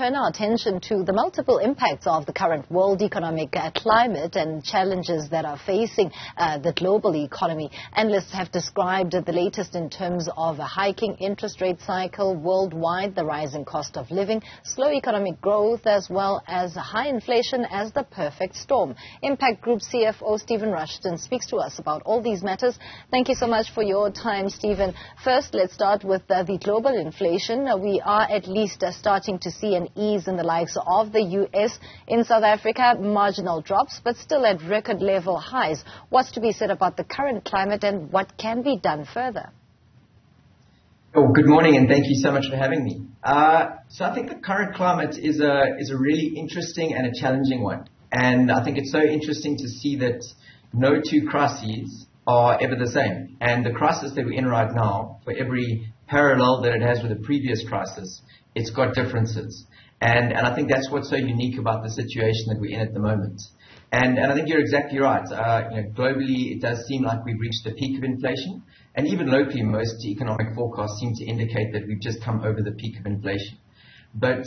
turn our attention to the multiple impacts of the current world economic climate and challenges that are facing the global economy. Analysts have described the latest in terms of a hiking interest rate cycle worldwide, the rising cost of living, slow economic growth, as well as high inflation as the perfect storm. Impact Group CFO Stephen Rushton speaks to us about all these matters. Thank you so much for your time, Stephen. First, let's start with the global inflation. We are at least starting to see an ease in the likes of the U.S. In South Africa, marginal drops, but still at record level highs. What's to be said about the current climate and what can be done further? Oh, good morning, and thank you so much for having me. So I think the current climate is a really interesting and a challenging one. And I think it's so interesting to see that no two crises are ever the same. And the crisis that we're in right now, for every parallel that it has with the previous crisis, it's got differences. And I think that's what's so unique about the situation that we're in at the moment. And I think you're exactly right. Globally, it does seem like we've reached the peak of inflation. And even locally, most economic forecasts seem to indicate that we've just come over the peak of inflation. But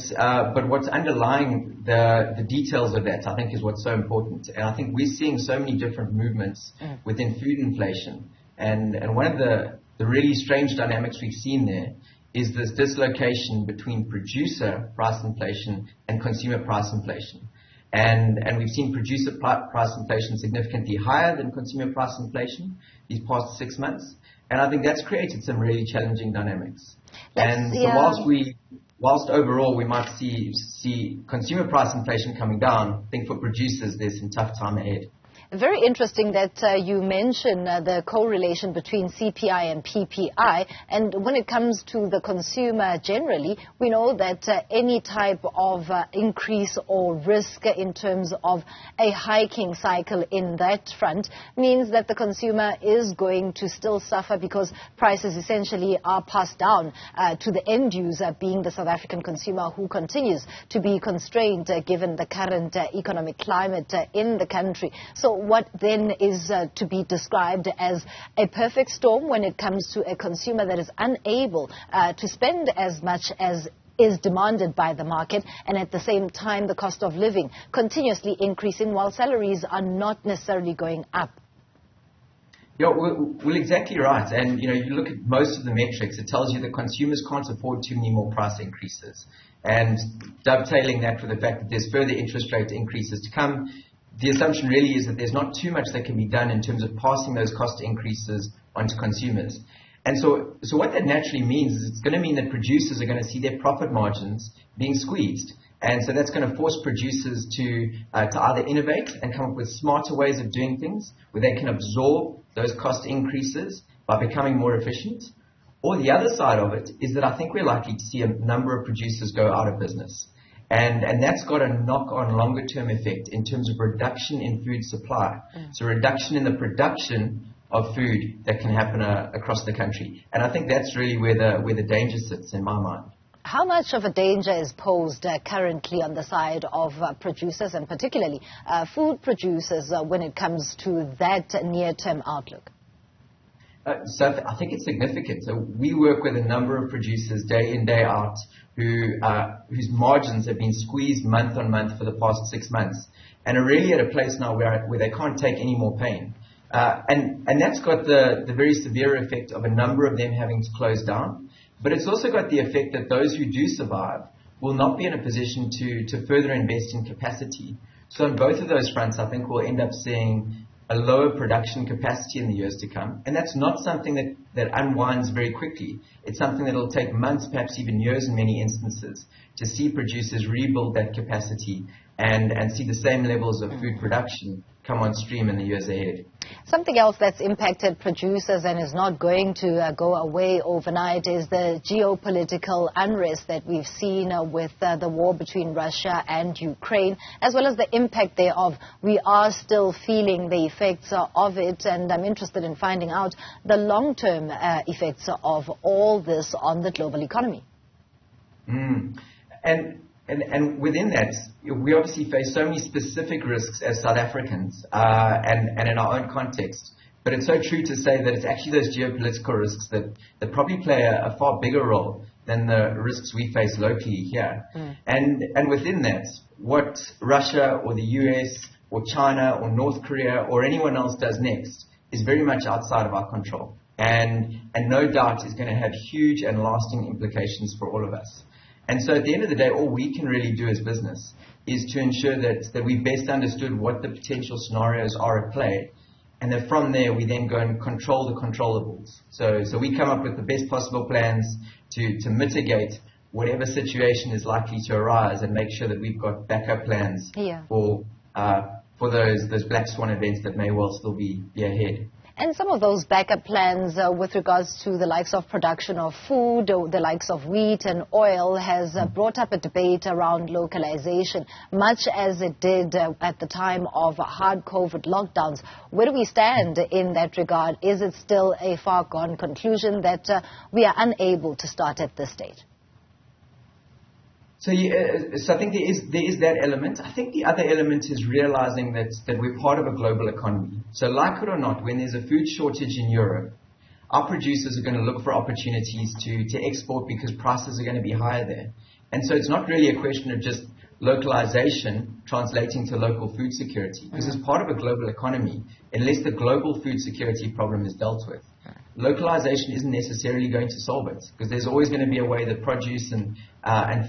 what's underlying the details of that, I think, is what's so important. And I think we're seeing so many different movements within food inflation. And one of the really strange dynamics we've seen there is this dislocation between producer price inflation and consumer price inflation. And we've seen producer price inflation significantly higher than consumer price inflation these past 6 months. And I think that's created some really challenging dynamics. So whilst overall we might see consumer price inflation coming down, I think for producers there's some tough time ahead. Very interesting that you mention the correlation between CPI and PPI. And when it comes to the consumer generally, we know that any type of increase or risk in terms of a hiking cycle in that front means that the consumer is going to still suffer because prices essentially are passed down to the end user, being the South African consumer, who continues to be constrained given the current economic climate in the country. So what then is to be described as a perfect storm when it comes to a consumer that is unable to spend as much as is demanded by the market, and at the same time the cost of living continuously increasing while salaries are not necessarily going up? Yeah, well, exactly right. And, you look at most of the metrics, it tells you that consumers can't afford too many more price increases. And dovetailing that with the fact that there's further interest rate increases to come, the assumption really is that there's not too much that can be done in terms of passing those cost increases onto consumers. And so what that naturally means is it's going to mean that producers are going to see their profit margins being squeezed. And so that's going to force producers to either innovate and come up with smarter ways of doing things where they can absorb those cost increases by becoming more efficient. Or the other side of it is that I think we're likely to see a number of producers go out of business. And that's got a knock-on longer-term effect in terms of reduction in food supply. So reduction in the production of food that can happen across the country. And I think that's really where the danger sits in my mind. How much of a danger is posed currently on the side of producers, and particularly food producers, when it comes to that near-term outlook? So I think it's significant. So we work with a number of producers day in, day out whose margins have been squeezed month on month for the past 6 months and are really at a place now where they can't take any more pain. And that's got the very severe effect of a number of them having to close down. But it's also got the effect that those who do survive will not be in a position to further invest in capacity. So on both of those fronts, I think we'll end up seeing a lower production capacity in the years to come. And that's not something that unwinds very quickly. It's something that will take months, perhaps even years in many instances, to see producers rebuild that capacity and see the same levels of food production come on stream in the years ahead. Something else that's impacted producers and is not going to go away overnight is the geopolitical unrest that we've seen with the war between Russia and Ukraine, as well as the impact thereof. We are still feeling the effects of it, and I'm interested in finding out the long-term effects of all this on the global economy. And within that, we obviously face so many specific risks as South Africans and in our own context. But it's so true to say that it's actually those geopolitical risks that probably play a far bigger role than the risks we face locally here. And within that, what Russia or the US or China or North Korea or anyone else does next is very much outside of our control. And no doubt is going to have huge and lasting implications for all of us. And so at the end of the day, all we can really do as business is to ensure that we've best understood what the potential scenarios are at play. And then from there, we then go and control the controllables. So we come up with the best possible plans to mitigate whatever situation is likely to arise and make sure that we've got backup plans for those black swan events that may well still be ahead. And some of those backup plans with regards to the likes of production of food, or the likes of wheat and oil, has brought up a debate around localization, much as it did at the time of hard COVID lockdowns. Where do we stand in that regard? Is it still a far-gone conclusion that we are unable to start at this stage? So I think there is that element. I think the other element is realizing that we're part of a global economy. So like it or not, when there's a food shortage in Europe, our producers are going to look for opportunities to export because prices are going to be higher there. And so it's not really a question of just localization translating to local food security, because as part of a global economy, unless the global food security problem is dealt with, localization isn't necessarily going to solve it, because there's always going to be a way that produce and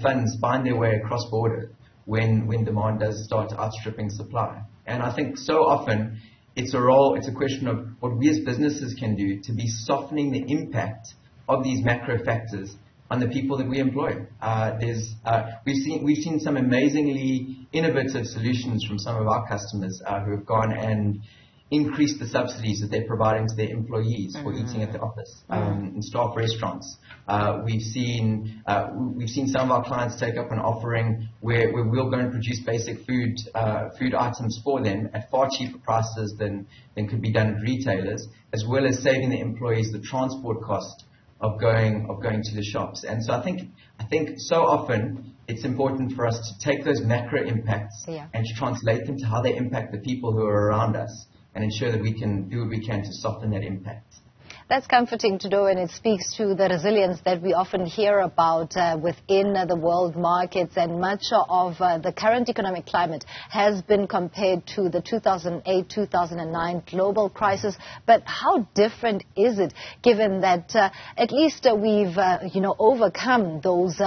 funds find their way across border when demand does start outstripping supply. And I think so often it's a question of what we as businesses can do to be softening the impact of these macro factors on the people that we employ. We've seen some amazingly innovative solutions from some of our customers who have gone and increased the subsidies that they're providing to their employees for eating at the office in staff restaurants. We've seen some of our clients take up an offering where we'll go and produce basic food items for them at far cheaper prices than could be done at retailers, as well as saving the employees the transport cost of going to the shops. And so I think so often it's important for us to take those macro impacts and to translate them to how they impact the people who are around us, and ensure that we can do what we can to soften that impact. That's comforting to know, and it speaks to the resilience that we often hear about within the world markets. And much of the current economic climate has been compared to the 2008-2009 global crisis. But how different is it, given that at least we've overcome those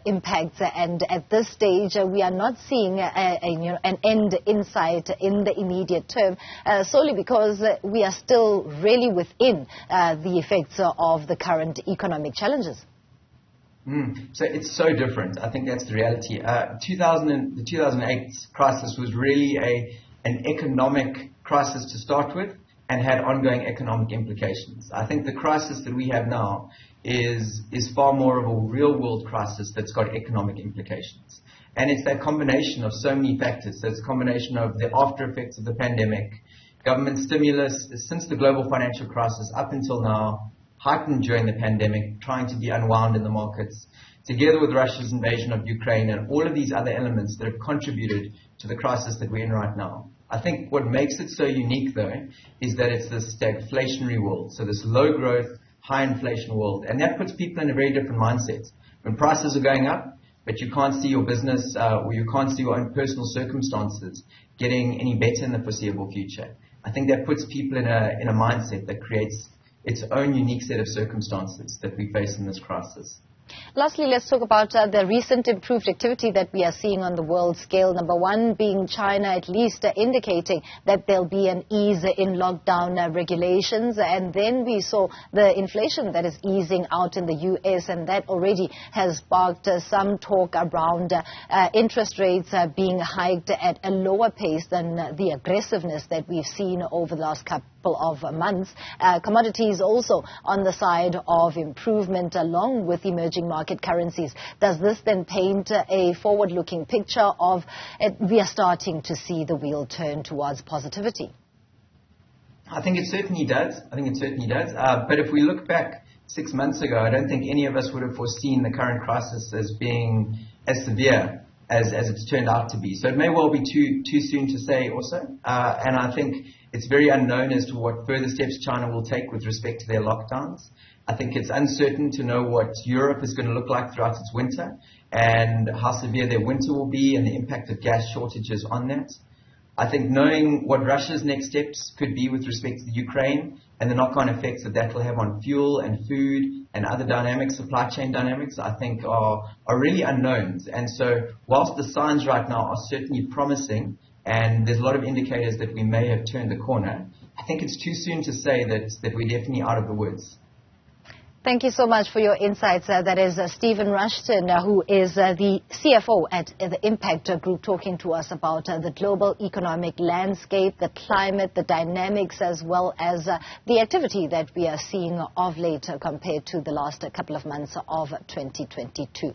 impacts, and at this stage we are not seeing an end in sight in the immediate term, solely because we are still really within the effects of the current economic challenges? So it's so different. I think that's the reality. The 2008 crisis was really an economic crisis to start with and had ongoing economic implications. I think the crisis that we have now is far more of a real-world crisis that's got economic implications. And it's that combination of so many factors. So it's a combination of the after effects of the pandemic, government stimulus since the global financial crisis up until now, heightened during the pandemic, trying to be unwound in the markets, together with Russia's invasion of Ukraine and all of these other elements that have contributed to the crisis that we're in right now. I think what makes it so unique, though, is that it's this stagflationary world, so this low growth, high inflation world, and that puts people in a very different mindset. When prices are going up, but you can't see your business or you can't see your own personal circumstances getting any better in the foreseeable future, I think that puts people in a mindset that creates its own unique set of circumstances that we face in this crisis. Lastly, let's talk about the recent improved activity that we are seeing on the world scale. Number one being China, at least indicating that there'll be an ease in lockdown regulations. And then we saw the inflation that is easing out in the U.S., and that already has sparked some talk around interest rates being hiked at a lower pace than the aggressiveness that we've seen over the last couple of months. Commodities also on the side of improvement along with emerging market currencies. Does this then paint a forward-looking picture of we are starting to see the wheel turn towards positivity? I think it certainly does. But if we look back 6 months ago, I don't think any of us would have foreseen the current crisis as being as severe as it's turned out to be. So it may well be too soon to say also. And I think it's very unknown as to what further steps China will take with respect to their lockdowns. I think it's uncertain to know what Europe is going to look like throughout its winter and how severe their winter will be and the impact of gas shortages on that. I think knowing what Russia's next steps could be with respect to the Ukraine and the knock-on effects that will have on fuel and food and other dynamics, supply chain dynamics, I think are really unknowns. And so whilst the signs right now are certainly promising and there's a lot of indicators that we may have turned the corner, I think it's too soon to say that we're definitely out of the woods. Thank you so much for your insights. That is Stephen Rushton, who is the CFO at the Empact Group, talking to us about the global economic landscape, the climate, the dynamics, as well as the activity that we are seeing of late compared to the last couple of months of 2022.